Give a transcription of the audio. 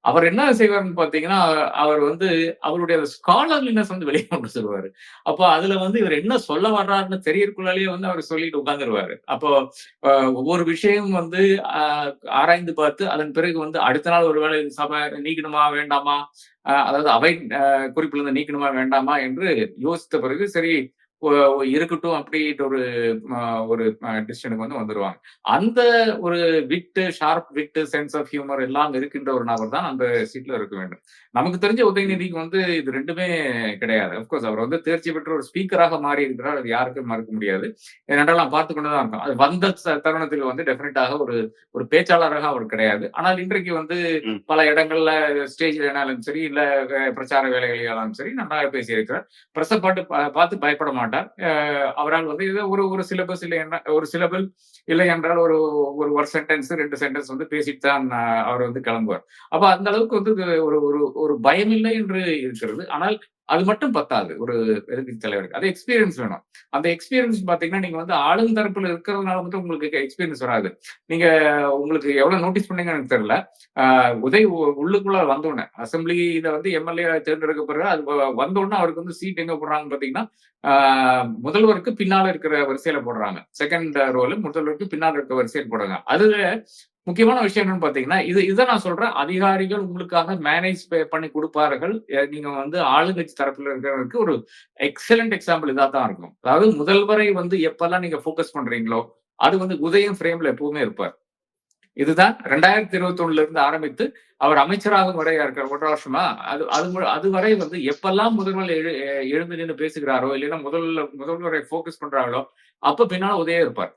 அவர் என்ன செய்வாருன்னு பார்த்தீங்கன்னா, அவர் வந்து அவருடைய ஸ்காலர்லினஸ் வந்து வெளிய கொண்டு சொல்லுவாரு. அப்போ அதுல வந்து இவர் என்ன சொல்ல வர்றாருன்னு தெரியறதுக்குள்ளாலயே வந்து அவரு சொல்லிட்டு உட்கார்ந்துருவாரு. அப்போ அ ஒவ்வொரு விஷயம் வந்து அ ஆராய்ந்து பார்த்து, அதன் பிறகு வந்து அடுத்த நாள் ஒருவேளை சபை நீக்கணுமா? வேண்டாமா? அதாவது அவை குறிப்பிலிருந்து நீக்கணுமா? வேண்டாமா? என்று யோசித்த பிறகு சரி ஒ இருக்கட்டும் அப்படின்ற அ ஒரு டிசிஷனுக்கு வந்து வந்துருவாங்க. அந்த ஒரு ஷார்ப் விட், சென்ஸ் ஆஃப் ஹியூமர் எல்லாம் இருக்கின்ற ஒரு நபர் தான் அந்த சீட்ல இருக்க வேண்டும். நமக்கு தெரிஞ்ச உதயநிதிக்கு வந்து இது 2மே கிடையாது. ஆஃப் கோர்ஸ் அவர் வந்து தேர்ச்சி பெற்ற ஒரு ஸ்பீக்கராக மாறி இருக்கிறார். அது யாருக்கும் மறுக்க முடியாது. ஏனென்றால் நாம் பார்த்துக் கொண்டு தான் இருக்கோம். அது வந்த தருணத்தில் வந்து டெஃபினட்டாக ஒரு ஒரு பேச்சாளராக அவர் கிடையாது. ஆனால் இன்றைக்கு வந்து ம். பல இடங்கள்ல ஸ்டேஜ்லனாலும் சரி, இல்ல பிரச்சார வேலைகளிலாலும் சரி நன்றாக பேசியிருக்கிறார். பிரஸ்ஸ பார்த்து பயப்பட மாட்டார். அவரால் வந்து ஏதோ ஒரு ஒரு சிலபஸ் இல்லை என்ன ஒரு சிலபல் இல்லை என்றால் ஒரு சென்டென்ஸ் 2 சென்டென்ஸ் வந்து பேசிட்டு தான் அவர் வந்து கிளம்புவார். அப்ப அந்த அளவுக்கு வந்து இது ஒரு ஒரு ஒரு பயமில்லை என்று இருக்கிறது. ஆனால் அது மட்டும் பத்தாது. ஒரு எதிர்க்கட்சி தலைவருக்கு. அது எக்ஸ்பீரியன்ஸ் வேணும். அந்த எக்ஸ்பீரியன்ஸ் பார்த்தீங்கன்னா, நீங்க வந்து ஆளும் தரப்புல இருக்கிறதுனால மட்டும் உங்களுக்கு எக்ஸ்பீரியன்ஸ் வராது. நீங்க உங்களுக்கு எவ்வளவு நோட்டீஸ் பண்ணீங்கன்னு எனக்கு தெரியல. அ உதய் உள்ளுக்குள்ள வந்தோனே, அசெம்பிளில வந்து எம்.எல்.ஏ தேர்ந்தெடுக்கப்படுறார். அது வந்தோனே அவருக்கு வந்து சீட் எங்க போடுறாங்கன்னு பார்த்தீங்கன்னா, ஆ முதல்வருக்கு பின்னால இருக்கிற வரிசையில போடுறாங்க. 2ண்ட் ரோல முதல்வருக்கு பின்னால இருக்க வரிசையில போடுறாங்க. அதுல முக்கியமான விஷயம் என்னன்னு பார்த்தீங்கன்னா, இத நான் சொல்றேன். அதிகாரிகள் உங்களுக்காக மேனேஜ் பண்ணி குடுப்பார்கள். நீங்க வந்து ஆளுங்கட்சி தரப்புல இருக்கிறவருக்கு ஒரு எக்ஸலன்ட் எக்ஸாம்பிள் இதா தான் இருக்கும். அதாவது முதல்வரை வந்து எப்பல்லாம் நீங்க ஃபோக்கஸ் பண்றீங்களோ, அது வந்து உதயம் ஃப்ரேம்ல எப்பவுமே இருப்பார். இதுதான் 2021ல இருந்து ஆரம்பித்து அவர் அமைச்சராகும் வரை இருக்கிற 1 வருஷமா, அதுவரை வந்து எப்பல்லாம் முதல்வர் எழுந்து நின்னு பேசுகிறாரோ, இல்லைன்னா முதல்வரை ஃபோக்கஸ் பண்றாங்களோ, அப்ப பின்னால உதயம் இருப்பார்.